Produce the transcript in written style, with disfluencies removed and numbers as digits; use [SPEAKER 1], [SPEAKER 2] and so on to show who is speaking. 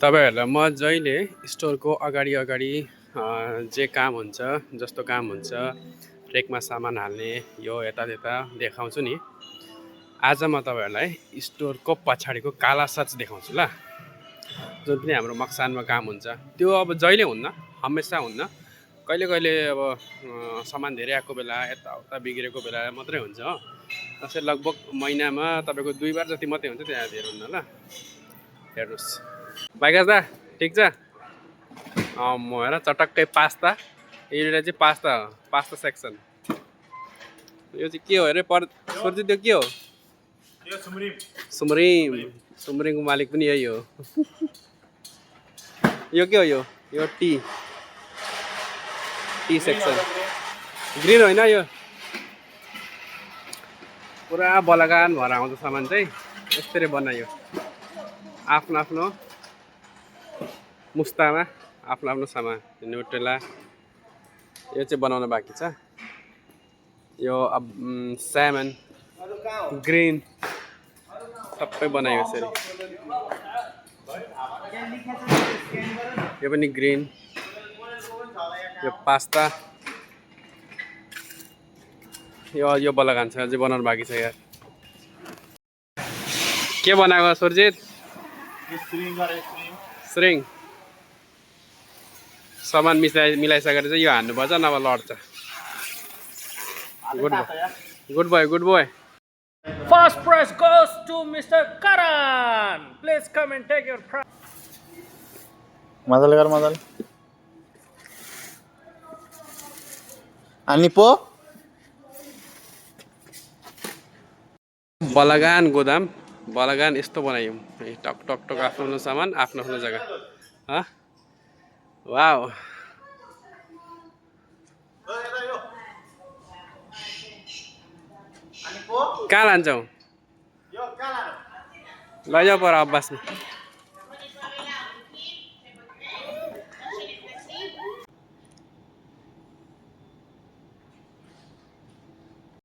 [SPEAKER 1] तपाईहरुलाई म जहिले स्टोरको अगाडि जे काम हुन्छ जस्तो काम हुन्छ रेकमा सामान हाल्ने यो यता त्यता देखाउँछु नि। आज म तपाईहरुलाई स्टोरको पछाडिको काला सच देखाउँछु ल। जुन पनि हाम्रो मक्सानमा काम हुन्छ त्यो अब जहिले हुन्न, हमेशा हुन्न। कहिले कहिले अब सामान धेरै आएको बेला यताउता बिग्रेको बेला मात्रै हुन्छ हो। त्यसै लगभग महिनामा तपाईको 2 बार जति मात्रै हुन्छ, त्यहाँ धेरै हुन्न ल। हेर्नुस् भाइगाज दा ठीक छ। म हेर चटक्कै पास्ता, एउटा चाहिँ पास्ता हो, पास्ता सेक्सन। यो चाहिँ के हो अरे सोर्जी त्यो के हो?
[SPEAKER 2] यो सुम्रिम।
[SPEAKER 1] सुम्रिमको मालिक पनि यही हो। यो के हो? यो टी सेक्सन। ग्रिन होइन यो। पुरा बलगान भएर आउँछ सामान चाहिँ। यसरी बनायो। आफ्नो आफ्नो मुस्तामा आफ्नो आफ्नो सामान। न्युट्रेला यो चाहिँ बनाउन बाँकी छ। यो अब स्यामन, ग्रिन सबै बनायो यसरी। यो पनि ग्रिन, यो पास्ता, यो बलगान छ, अझै बनाउन बाँकी छ यार। के बनाएको सुरजित? श्रिङ सामान मिलाइसकेर चाहिँ यो हान्नुपर्छ, नभए लड्छ। Good boy. First prize goes to Mr. Karan. Please come and take your prize.
[SPEAKER 2] मजाले अनि पो
[SPEAKER 1] बलगान गोदाम, बलगान यस्तो बनायो। टक टक टक आफ्नो सामान आफ्नो जग्गा। वाउ। कहाँ लान्छौ? लैजाऊ पर अब्बासमा।